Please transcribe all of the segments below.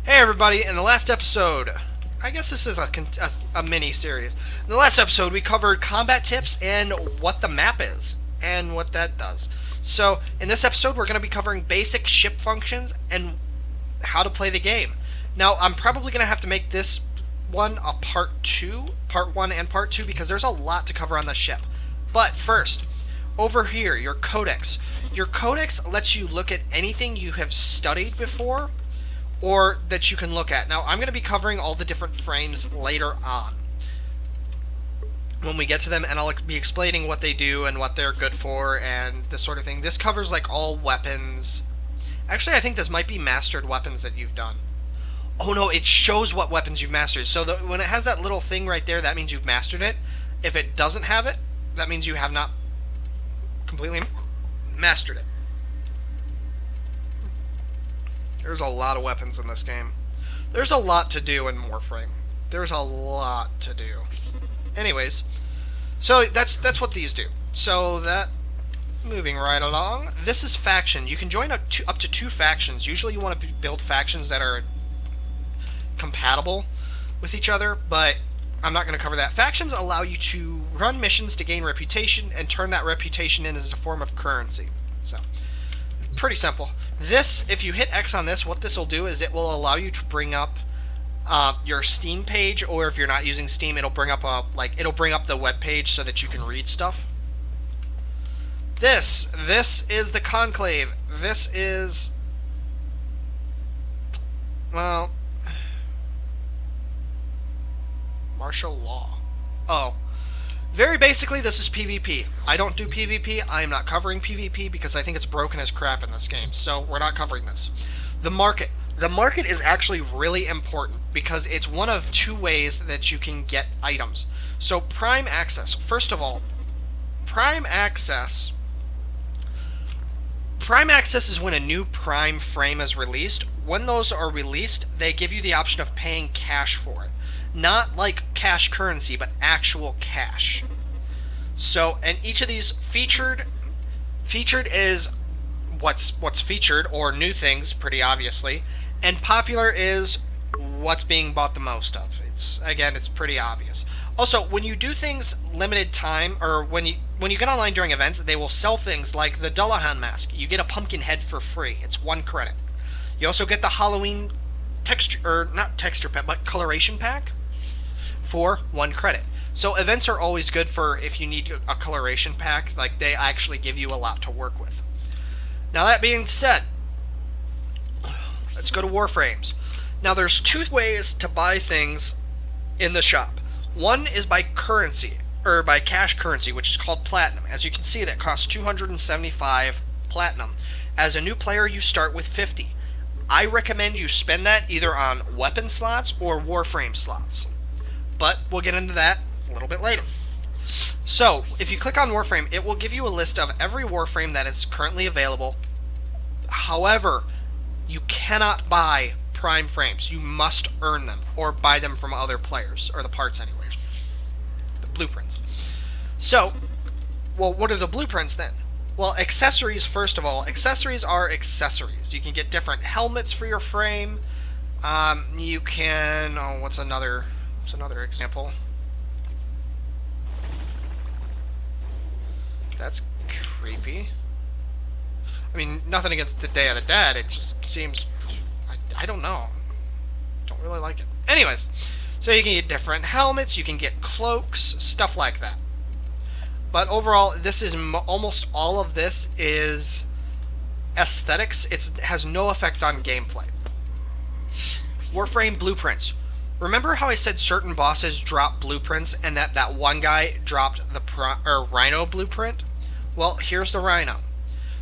Hey everybody, in the last episode, I guess this is a mini-series. In the last episode, we covered combat tips and what the map is, and what that does. So, in this episode, we're going to be covering basic ship functions and how to play the game. Now, I'm probably going to have to make this one a part 1 and part 2, because there's a lot to cover on the ship. But first, over here, your codex. Your codex lets you look at anything you have studied before, or that you can look at. Now, I'm going to be covering all the different frames later on when we get to them, and I'll be explaining what they do and what they're good for and this sort of thing. This covers like all weapons. Actually, I think this might be mastered weapons that you've done. Oh no, it shows what weapons you've mastered. So when it has that little thing right there, that means you've mastered it. If it doesn't have it, that means you have not completely mastered it. There's a lot of weapons in this game. There's a lot to do in Warframe. There's a lot to do. Anyways, so that's what these do. So that, moving right along, this is faction. You can join up to 2 factions. Usually you want to build factions that are compatible with each other, but I'm not going to cover that. Factions allow you to run missions to gain reputation and turn that reputation in as a form of currency. So, pretty simple. This, if you hit X on this, what this will do is it will allow you to bring up your Steam page, or if you're not using Steam, it'll bring up the web page so that you can read stuff. This is the Conclave. This is, well, martial law. Oh. Very basically, this is PvP. I don't do PvP. I am not covering PvP because I think it's broken as crap in this game. So we're not covering this. The market. The market is actually really important because it's one of 2 ways that you can get items. So Prime Access. First of all, Prime Access is when a new Prime frame is released. When those are released, they give you the option of paying cash for it. Not like cash currency, but actual cash. So, and each of these featured is what's featured, or new things, pretty obviously, and popular is what's being bought the most of. It's pretty obvious. Also, when you do things limited time, or when you get online during events, they will sell things like the Dullahan mask. You get a pumpkin head for free. It's 1 credit. You also get the Halloween not texture pack, but coloration pack for 1 credit. So events are always good for if you need a coloration pack. Like, they actually give you a lot to work with. Now, that being said, let's go to Warframes. Now, there's 2 ways to buy things in the shop. One is by currency, or by cash currency, which is called platinum. As you can see, that costs 275 platinum. As a new player, you start with 50. I recommend you spend that either on weapon slots or Warframe slots. But we'll get into that a little bit later. So, if you click on Warframe, it will give you a list of every Warframe that is currently available. However, you cannot buy Prime frames. You must earn them, or buy them from other players, or the parts anyways. The blueprints. So, well, what are the blueprints then? Well, accessories, first of all. Accessories are accessories. You can get different helmets for your frame. You can, what's another example? That's creepy. I mean, nothing against the Day of the Dead. It just seems, I don't know. Don't really like it. Anyways, so you can get different helmets, you can get cloaks, stuff like that. But overall, this is almost all of this is aesthetics. It has no effect on gameplay. Warframe blueprints. Remember how I said certain bosses drop blueprints, and that one guy dropped the Rhino blueprint? Well, here's the Rhino.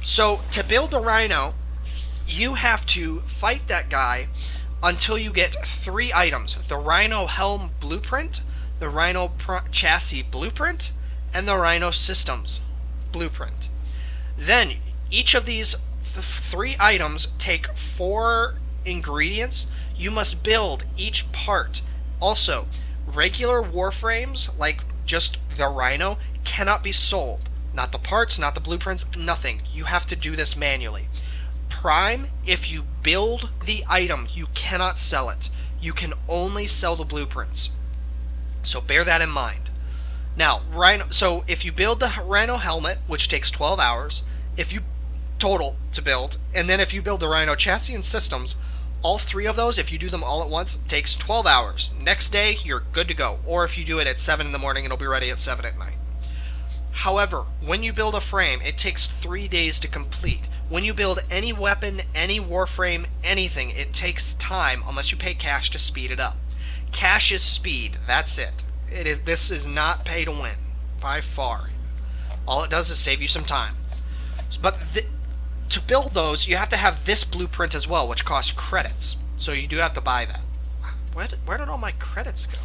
So to build a Rhino, you have to fight that guy until you get 3 items: the Rhino helm blueprint, the Rhino chassis blueprint, and the Rhino systems blueprint. Then each of these 3 items take 4 ingredients. You must build each part. Also, regular Warframes, like just the Rhino, cannot be sold. Not the parts, not the blueprints, nothing. You have to do this manually. Prime, if you build the item, you cannot sell it. You can only sell the blueprints. So bear that in mind. Now, Rhino. So if you build the Rhino helmet, which takes 12 hours, if you total to build, and then if you build the Rhino chassis and systems, all three of those, if you do them all at once, takes 12 hours. Next day, you're good to go. Or if you do it at 7 in the morning, it'll be ready at 7 at night. However, when you build a frame, it takes 3 days to complete. When you build any weapon, any Warframe, anything, it takes time unless you pay cash to speed it up. Cash is speed. That's it. This is not pay to win, by far. All it does is save you some time. But to build those, you have to have this blueprint as well, which costs credits. So you do have to buy that. Where did all my credits go?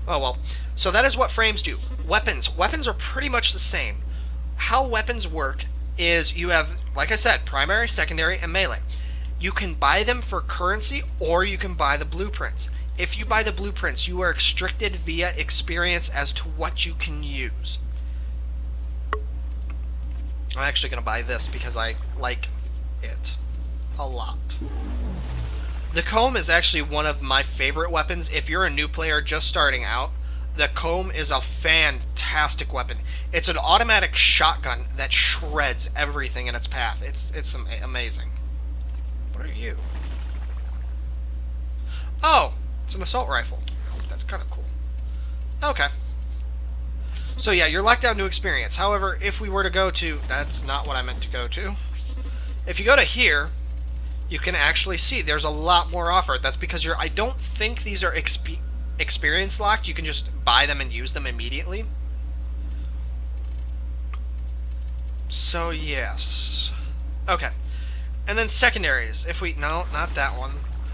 Oh, well. So that is what frames do. Weapons. Weapons are pretty much the same. How weapons work is you have, like I said, primary, secondary, and melee. You can buy them for currency, or you can buy the blueprints. If you buy the blueprints, you are restricted via experience as to what you can use. I'm actually going to buy this because I like it a lot. The comb is actually one of my favorite weapons. If you're a new player just starting out, the comb is a fantastic weapon. It's an automatic shotgun that shreds everything in its path. It's amazing. What are you? Oh, it's an assault rifle. That's kind of cool. Okay. So yeah, you're locked down to experience. However, if we were to go to... That's not what I meant to go to. If you go to here, you can actually see there's a lot more offered. That's because I don't think these are experience locked. You can just buy them and use them immediately. So yes. Okay. And then secondaries. If we... No, not that one.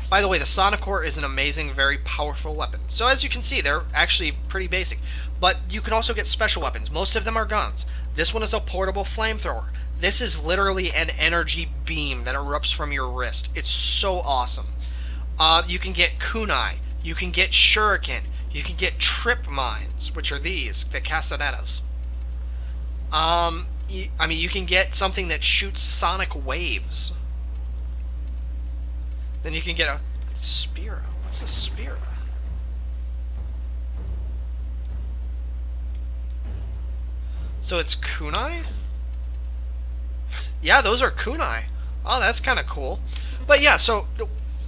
By the way, the Sonic Core is an amazing, very powerful weapon. So as you can see, they're actually pretty basic. But you can also get special weapons. Most of them are guns. This one is a portable flamethrower. This is literally an energy beam that erupts from your wrist. It's so awesome. You can get kunai. You can get shuriken. You can get trip mines, which are these, the castanets. I mean, you can get something that shoots sonic waves. Then you can get a Spira. What's a Spira? So it's kunai? Yeah, those are kunai. Oh, that's kind of cool. But yeah, so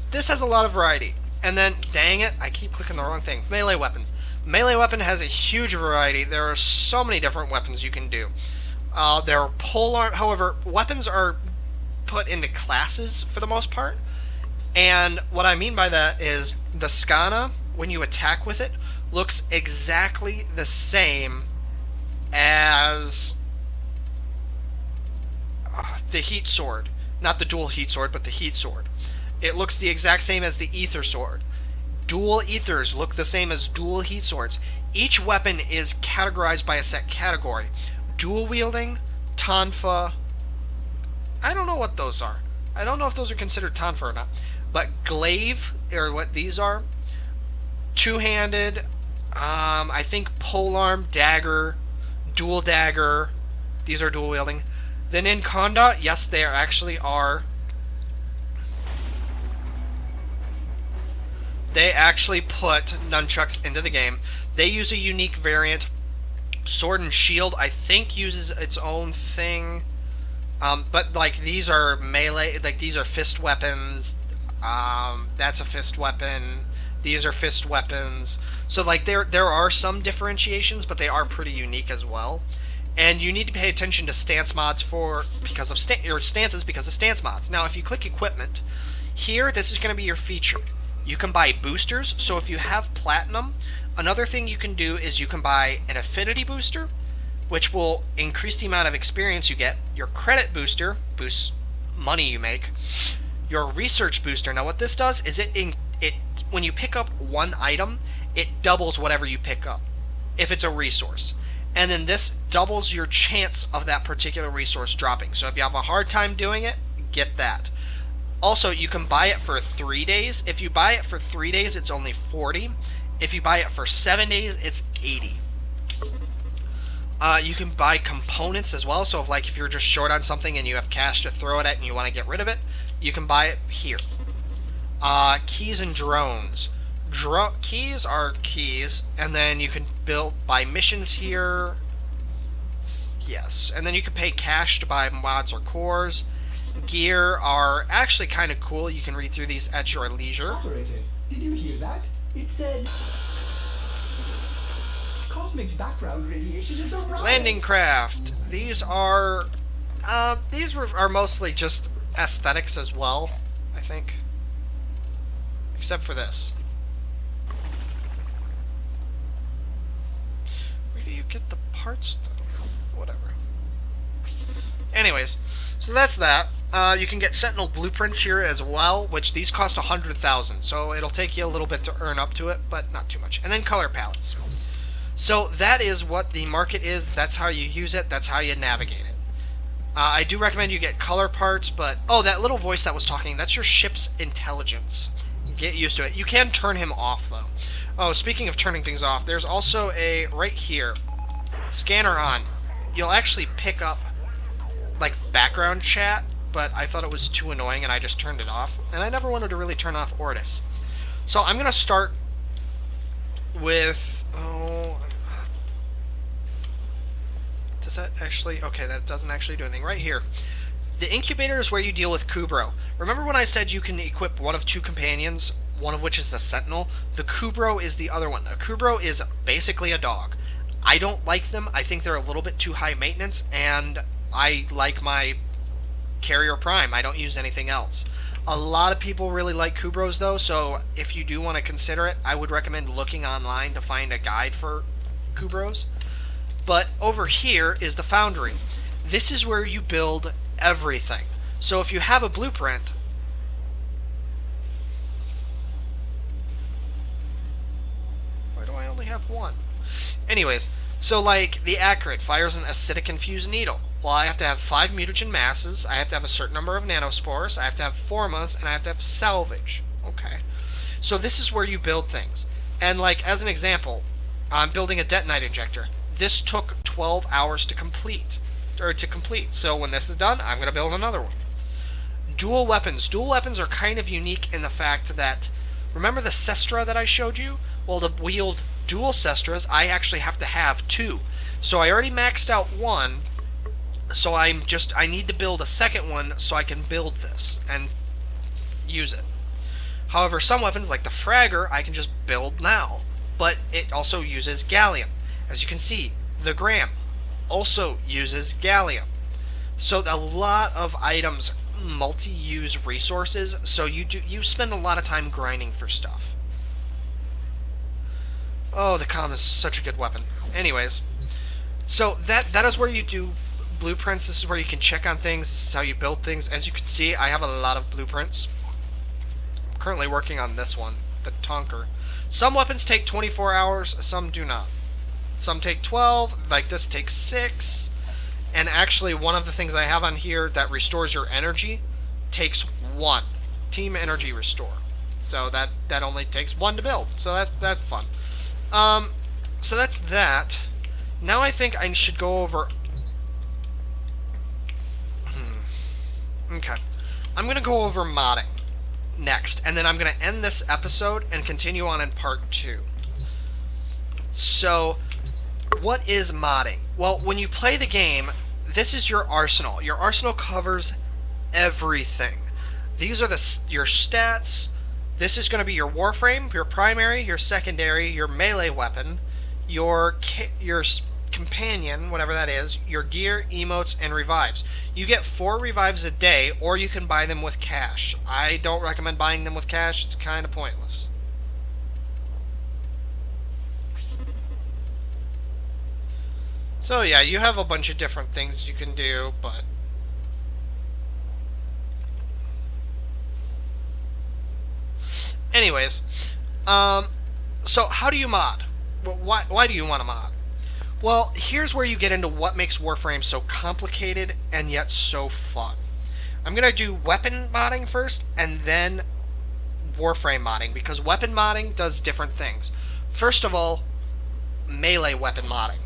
this has a lot of variety. And then, dang it, I keep clicking the wrong thing. Melee weapons. Melee weapon has a huge variety. There are so many different weapons you can do. There are polearm. However, weapons are put into classes for the most part. And what I mean by that is the Skana, when you attack with it, looks exactly the same as the heat sword. Not the dual heat sword, but the heat sword. It looks the exact same as the ether sword. Dual ethers look the same as dual heat swords. Each weapon is categorized by a set category. Dual wielding, tonfa. I don't know what those are. I don't know if those are considered tonfa or not. But glaive, or what these are, two-handed, I think polearm, dagger, dual dagger, these are dual wielding. Then in Conda, yes, they actually are. They actually put nunchucks into the game. They use a unique variant. Sword and Shield, I think, uses its own thing. But like these are melee, like these are fist weapons. That's a fist weapon. These are fist weapons. So like there are some differentiations, but they are pretty unique as well. And you need to pay attention to stance mods because of stance mods. Now, if you click equipment, here this is going to be your feature. You can buy boosters. So if you have platinum, another thing you can do is you can buy an affinity booster, which will increase the amount of experience you get. Your credit booster boosts money you make. Your research booster. Now what this does is it when you pick up one item, it doubles whatever you pick up if it's a resource. And then this doubles your chance of that particular resource dropping. So if you have a hard time doing it, get that. Also, you can buy it for 3 days. If you buy it for 3 days, it's only 40. If you buy it for 7 days, it's 80. You can buy components as well. So if you're just short on something and you have cash to throw it at and you want to get rid of it, You can buy it here. Keys and drones. Keys are keys, and then you can buy missions here. Yes, and then you can pay cash to buy mods or cores. Gear are actually kind of cool. You can read through these at your leisure. Operator, did you hear that? It said cosmic background radiation is a riot. Landing craft. These are mostly just aesthetics as well, I think. Except for this. Where do you get the parts though? Whatever. Anyways, so that's that. You can get Sentinel blueprints here as well, which these cost 100,000, so it'll take you a little bit to earn up to it, but not too much. And then color palettes. So that is what the market is. That's how you use it. That's how you navigate it. I do recommend you get color parts, but oh, that little voice that was talking, that's your ship's intelligence. Get used to it. You can turn him off though. Oh, speaking of turning things off, there's also a right here scanner on. You'll actually pick up like background chat, but I thought it was too annoying and I just turned it off. And I never wanted to really turn off Ortis. So I'm going to start with... does that actually... Okay, that doesn't actually do anything. Right here. The incubator is where you deal with Kubro. Remember when I said you can equip one of two companions, one of which is the Sentinel? The Kubro is the other one. A Kubro is basically a dog. I don't like them. I think they're a little bit too high maintenance, and I like my Carrier Prime. I don't use anything else. A lot of people really like Kubros though, so if you do want to consider it, I would recommend looking online to find a guide for Kubros. But over here is the Foundry. This is where you build everything. So if you have a blueprint, why do I only have one? Anyways, so like the Acrid fires an acidic infused needle. Well, I have to have 5 mutagen masses, I have to have a certain number of nanospores, I have to have formas, and I have to have salvage. Okay. So this is where you build things. And like as an example, I'm building a detonite injector. This took 12 hours to complete. So when this is done, I'm going to build another one. Dual weapons. Dual weapons are kind of unique in the fact that, remember the Sestra that I showed you? Well, to wield dual Sestras, I actually have to have 2. So I already maxed out 1, so I need to build a second one so I can build this and use it. However, some weapons, like the Fragger, I can just build now. But it also uses gallium. As you can see, the Gram also uses gallium. So a lot of items multi-use resources, so you spend a lot of time grinding for stuff. Oh, the comm is such a good weapon. Anyways, so that is where you do blueprints. This is where you can check on things. This is how you build things. As you can see, I have a lot of blueprints. I'm currently working on this one, the Tonker. Some weapons take 24 hours, some do not. Some take 12, like this takes 6. And actually, one of the things I have on here that restores your energy takes 1. Team Energy Restore. So that only takes 1 to build. So that's fun. So that's that. Now I think I should go over... Okay. I'm going to go over modding next. And then I'm going to end this episode and continue on in part 2. So, what is modding? Well, when you play the game, this is your arsenal. Your arsenal covers everything. These are your stats. This is going to be your Warframe, your primary, your secondary, your melee weapon, your companion, whatever that is, your gear, emotes, and revives. You get 4 revives a day, or you can buy them with cash. I don't recommend buying them with cash. It's kind of pointless. So yeah, you have a bunch of different things you can do, but... Anyways, so how do you mod? Well, why do you want to mod? Well, here's where you get into what makes Warframe so complicated and yet so fun. I'm going to do weapon modding first, and then Warframe modding, because weapon modding does different things. First of all, melee weapon modding.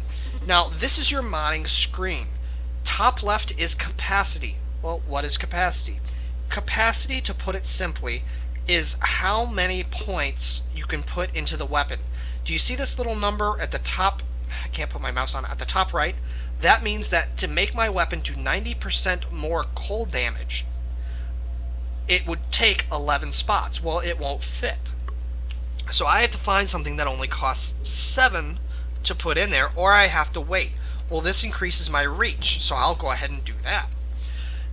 Now, this is your modding screen. Top left is capacity. Well, what is capacity? capacity, to put it simply, is how many points you can put into the weapon. Do you see this little number at the top? I can't put my mouse on it. At the top right, that means that to make my weapon do 90% more cold damage, it would take 11 spots. Well, it won't fit. So I have to find something that only costs 7 to put in there, or I have to wait. Well, this increases my reach, so I'll go ahead and do that.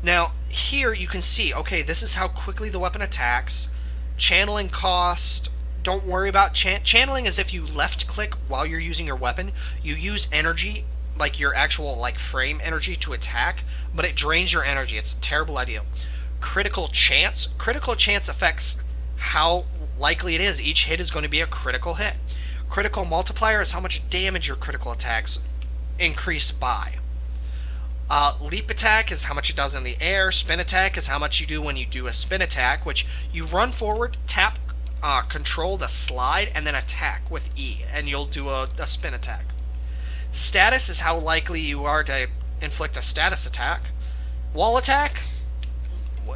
Now, here you can see, okay, this is how quickly the weapon attacks. Channeling cost, don't worry about channeling. Is if you left click while you're using your weapon, you use energy, like your actual frame energy, to attack, but it drains your energy. It's a terrible idea. Critical chance affects how likely it is each hit is going to be a critical hit. Critical multiplier is how much damage your critical attacks increase by. Leap attack is how much it does in the air. Spin attack is how much you do when you do a spin attack, which you run forward, tap control to slide, and then attack with E, and you'll do a spin attack. Status is how likely you are to inflict a status attack. Wall attack,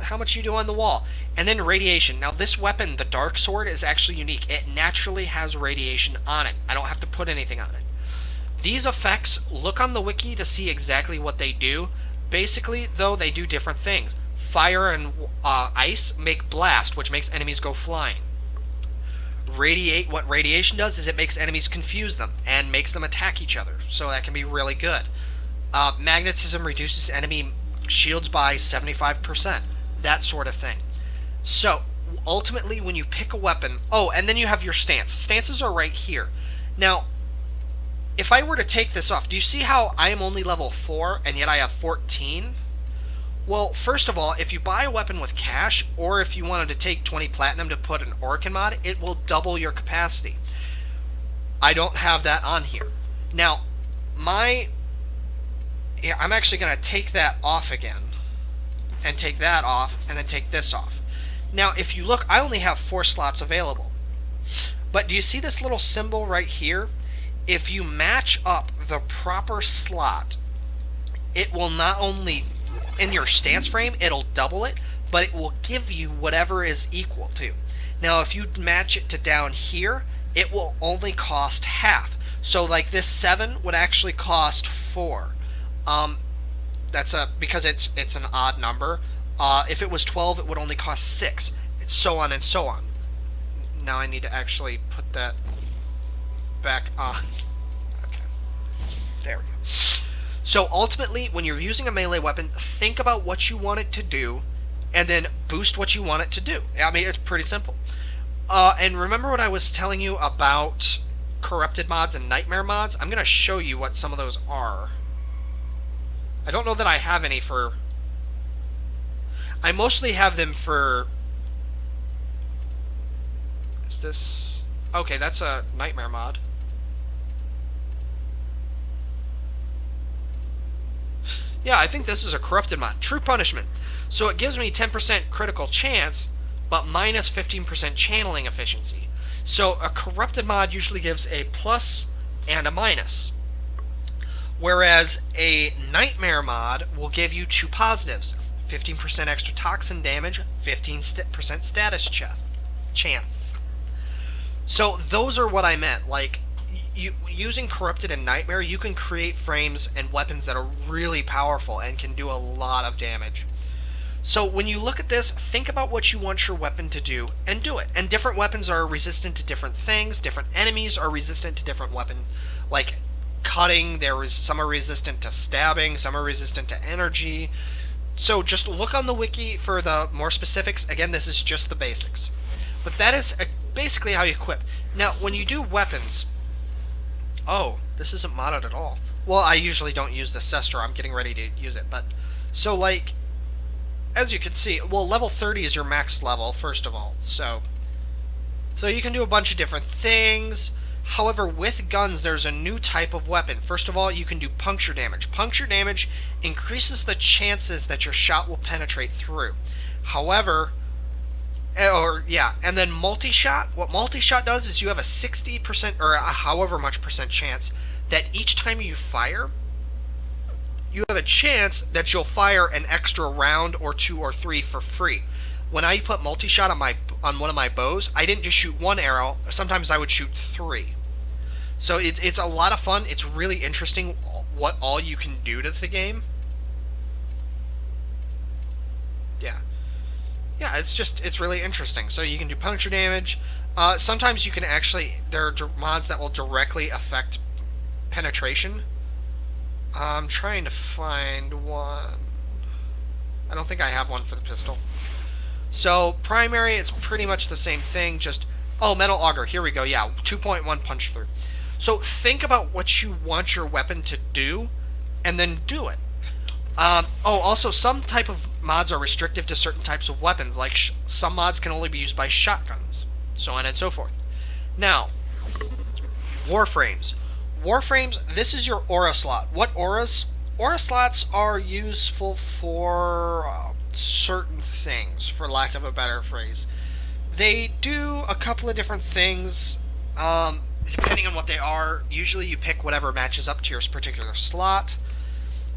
how much you do on the wall. And then radiation. Now this weapon, the Dark Sword, is actually unique. It naturally has radiation on it. I don't have to put anything on it. These effects, look on the wiki to see exactly what they do. Basically, though, they do different things. Fire and ice make blast, which makes enemies go flying. What radiation does is it makes enemies confuse them and makes them attack each other, so that can be really good. Magnetism reduces enemy shields by 75%, that sort of thing. So, ultimately, when you pick a weapon... Oh, and then you have your stance. Stances are right here. Now, if I were to take this off, do you see how I am only level 4, and yet I have 14? Well, first of all, if you buy a weapon with cash, or if you wanted to take 20 platinum to put an Orkin mod, it will double your capacity. I don't have that on here. Now, I'm actually going to take that off again, and take that off, and then take this off. Now, if you look, I only have 4 slots available. But do you see this little symbol right here? If you match up the proper slot, it will not only, in your stance frame, it'll double it, but it will give you whatever is equal to. Now, if you match it to down here, it will only cost half. So, like this 7 would actually cost 4. Because it's an odd number. If it was 12, it would only cost 6. So on and so on. Now I need to actually put that back on. Okay. There we go. So ultimately, when you're using a melee weapon, think about what you want it to do, and then boost what you want it to do. I mean, it's pretty simple. And remember what I was telling you about corrupted mods and nightmare mods? I'm going to show you what some of those are. I don't know that I have any for... I mostly have them for... Is this... Okay, that's a nightmare mod. Yeah, I think this is a corrupted mod. True Punishment. So it gives me 10% critical chance, but minus 15% channeling efficiency. So a corrupted mod usually gives a plus and a minus. Whereas a nightmare mod will give you 2 positives. 15% extra toxin damage, 15% status chance. So those are what I meant. Like, using Corrupted and Nightmare, you can create frames and weapons that are really powerful and can do a lot of damage. So when you look at this, think about what you want your weapon to do and do it. And different weapons are resistant to different things. Different enemies are resistant to different weapons. Like cutting, some are resistant to stabbing, some are resistant to energy. So just look on the wiki for the more specifics. Again, this is just the basics. But that is basically how you equip. Now, when you do weapons... Oh, this isn't modded at all. Well, I usually don't use the Cestor. I'm getting ready to use it. But so, like, as you can see, well, level 30 is your max level, first of all. So you can do a bunch of different things. However, with guns, there's a new type of weapon. First of all, you can do puncture damage. Puncture damage increases the chances that your shot will penetrate through. However... and then multi-shot. What multi-shot does is you have a 60% or a however much percent chance that each time you fire, you have a chance that you'll fire an extra round or 2 or 3 for free. When I put multi-shot on one of my bows, I didn't just shoot one arrow. Sometimes I would shoot 3. So it's a lot of fun. It's really interesting what all you can do to the game. Yeah. Yeah, it's really interesting. So you can do puncture damage. Sometimes you can actually, there are mods that will directly affect penetration. I'm trying to find one. I don't think I have one for the pistol. So primary, it's pretty much the same thing, just, oh, metal auger, here we go, yeah, 2.1 punch through. So think about what you want your weapon to do, and then do it. Also, some type of mods are restrictive to certain types of weapons, like some mods can only be used by shotguns, so on and so forth. Now, Warframes. Warframes, this is your aura slot. What auras? Aura slots are useful for certain things, for lack of a better phrase. They do a couple of different things, depending on what they are. Usually you pick whatever matches up to your particular slot.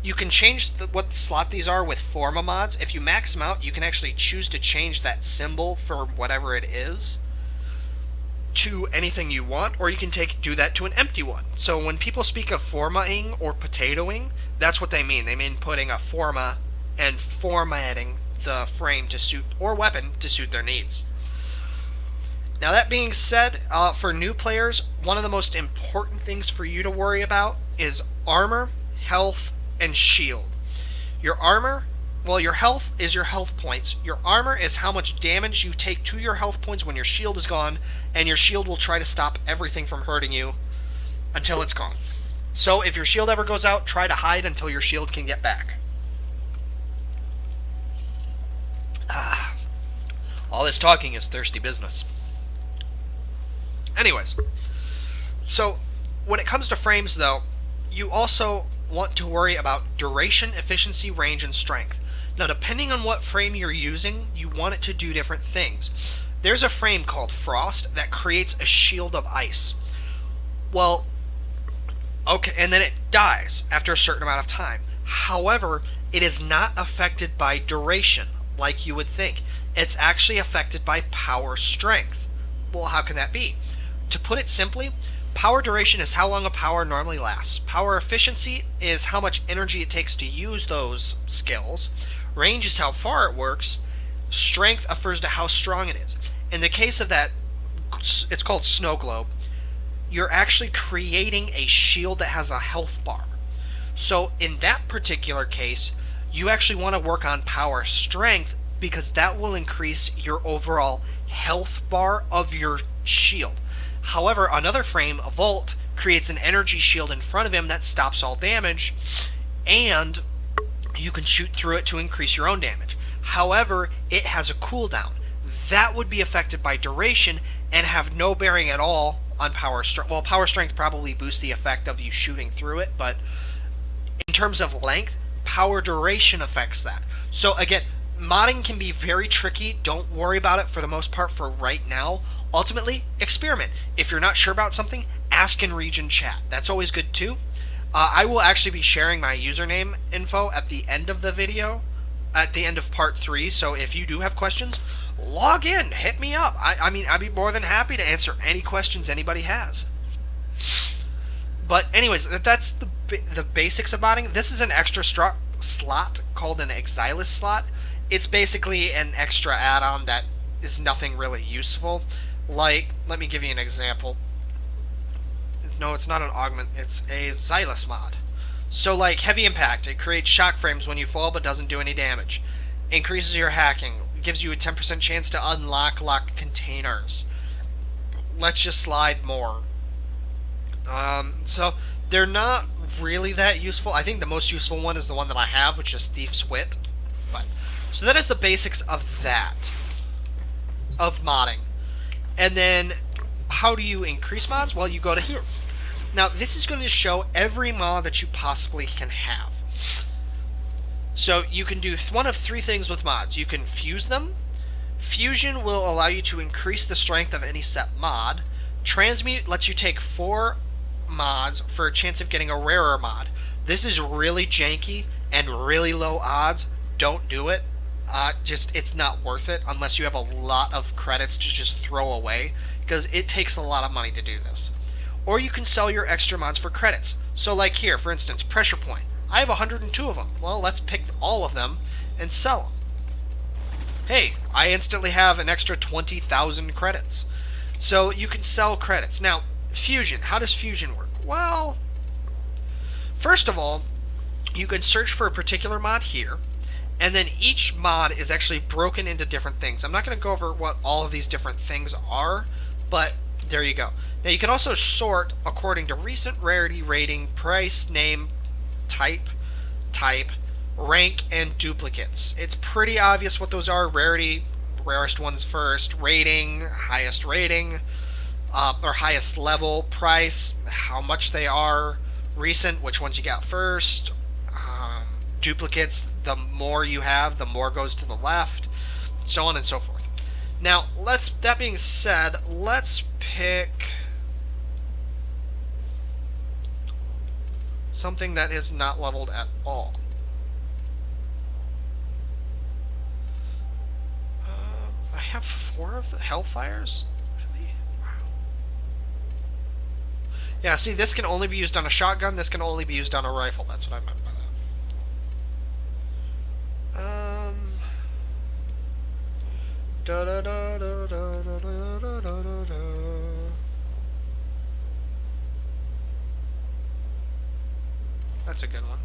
You can change what slot these are with Forma mods. If you max them out, you can actually choose to change that symbol for whatever it is to anything you want, or you can do that to an empty one. So when people speak of formaing or potatoing, that's what they mean. They mean putting a forma and formatting the frame to suit, or weapon to suit their needs. Now that being said, for new players, one of the most important things for you to worry about is armor, health, and shield. Your armor, well, your health is your health points. Your armor is how much damage you take to your health points when your shield is gone, and your shield will try to stop everything from hurting you until it's gone. So if your shield ever goes out, try to hide until your shield can get back. All this talking is thirsty business. Anyways, so when it comes to frames, though, you also want to worry about duration, efficiency, range, and strength. Now, depending on what frame you're using, you want it to do different things. There's a frame called Frost that creates a shield of ice. Well, okay, and then it dies after a certain amount of time. However, it is not affected by duration, like you would think. It's actually affected by power strength. Well, how can that be? To put it simply, power duration is how long a power normally lasts. Power efficiency is how much energy it takes to use those skills. Range is how far it works. Strength refers to how strong it is. In the case of that, it's called Snow Globe, you're actually creating a shield that has a health bar. So in that particular case, you actually want to work on power strength, because that will increase your overall health bar of your shield. However, another frame, Vault, creates an energy shield in front of him that stops all damage, and you can shoot through it to increase your own damage. However, it has a cooldown. That would be affected by duration and have no bearing at all on power strength. Well, power strength probably boosts the effect of you shooting through it, but in terms of length, power duration affects that. So again, modding can be very tricky. Don't worry about it for the most part for right now. Ultimately, experiment. If you're not sure about something, ask in region chat. That's always good too. I will actually be sharing my username info at the end of the video, at the end of part 3. So if you do have questions, log in, hit me up. I mean, I'd be more than happy to answer any questions anybody has. But anyways, that's the basics of modding. This is an extra slot called an Exilis slot. It's basically an extra add-on that is nothing really useful. Like, let me give you an example. No, it's not an augment, it's a Xylus mod. So like Heavy Impact, it creates shock frames when you fall but doesn't do any damage. Increases your hacking, gives you a 10% chance to unlock locked containers. Lets you slide more. So they're not really that useful. I think the most useful one is the one that I have, which is Thief's Wit. But so that is the basics of that, of modding. And then how do you increase mods? Well, you go to here. Now this is going to show every mod that you possibly can have. So you can do one of 3 things with mods. You can fuse them. Fusion will allow you to increase the strength of any set mod. Transmute lets you take 4 mods for a chance of getting a rarer mod. This is really janky and really low odds. Don't do it. just it's not worth it unless you have a lot of credits to just throw away, because it takes a lot of money to do this. Or you can sell your extra mods for credits. So like here, for instance, Pressure Point. I have 102 of them. Well, let's pick all of them and sell them. Hey, I instantly have an extra 20,000 credits. So you can sell credits. Now, Fusion. How does Fusion work? Well, first of all, you can search for a particular mod here, and then each mod is actually broken into different things. I'm not going to go over what all of these different things are, but there you go. Now you can also sort according to recent rarity, rating, price, name, type, rank, and duplicates. It's pretty obvious what those are. Rarity, rarest ones first. Rating, highest rating, or highest level. Price, how much they are. Recent, which ones you got first. Duplicates, the more you have, the more goes to the left, so on and so forth. Now, that being said, let's pick something that is not leveled at all. I have 4 of the Hellfires? Really? Wow. Yeah, see, this can only be used on a shotgun, this can only be used on a rifle. That's what I meant by that. Da da da da da da da da da da. That's a good one.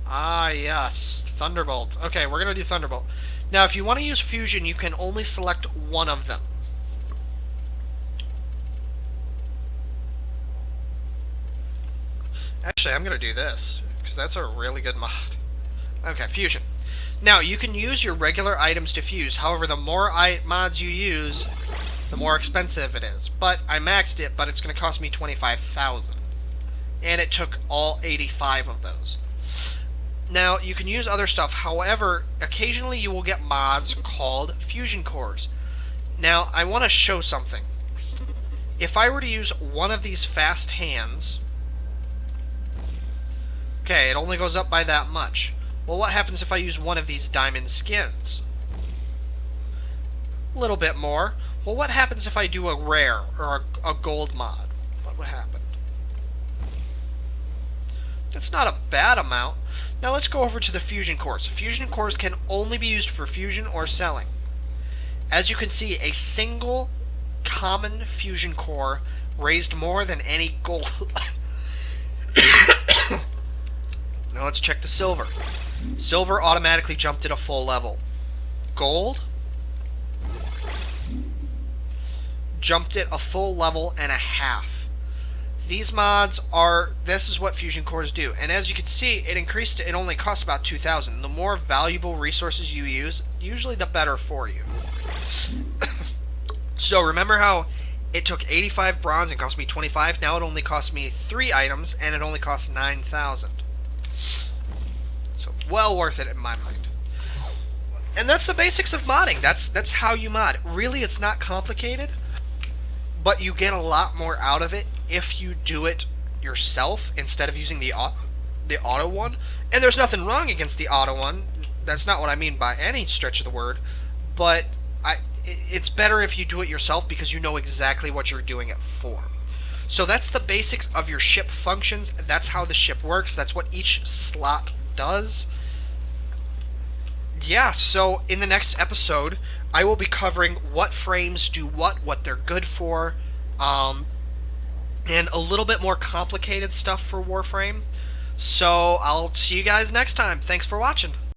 Ah, yes. Thunderbolt. Okay, we're going to do Thunderbolt. Now, if you want to use Fusion, you can only select one of them. Actually, I'm going to do this, because that's a really good mod. Okay, Fusion. Now, you can use your regular items to fuse. However, the more mods you use, the more expensive it is. But I maxed it, but it's going to cost me 25,000. And it took all 85 of those. Now, you can use other stuff. However, occasionally you will get mods called fusion cores. Now, I want to show something. If I were to use one of these fast hands, okay, it only goes up by that much. Well, what happens if I use one of these diamond skins? A little bit more. Well, what happens if I do a rare or a gold mod? What would happen? That's not a bad amount. Now let's go over to the fusion cores. Fusion cores can only be used for fusion or selling. As you can see, a single common fusion core raised more than any gold. Now let's check the silver. Silver automatically jumped at a full level. Gold jumped it a full level and a half. These mods are, this is what fusion cores do. And as you can see, it only costs about 2,000. The more valuable resources you use, usually the better for you. So remember how it took 85 bronze and cost me 25? Now it only costs me 3 items and it only costs 9,000. So well worth it in my mind. And that's the basics of modding. That's how you mod. Really, it's not complicated, but you get a lot more out of it if you do it yourself instead of using the auto one. And there's nothing wrong against the auto one. That's not what I mean by any stretch of the word. But it's better if you do it yourself because you know exactly what you're doing it for. So that's the basics of your ship functions. That's how the ship works. That's what each slot does. Yeah, so in the next episode, I will be covering what frames do what they're good for, and a little bit more complicated stuff for Warframe. So I'll see you guys next time. Thanks for watching.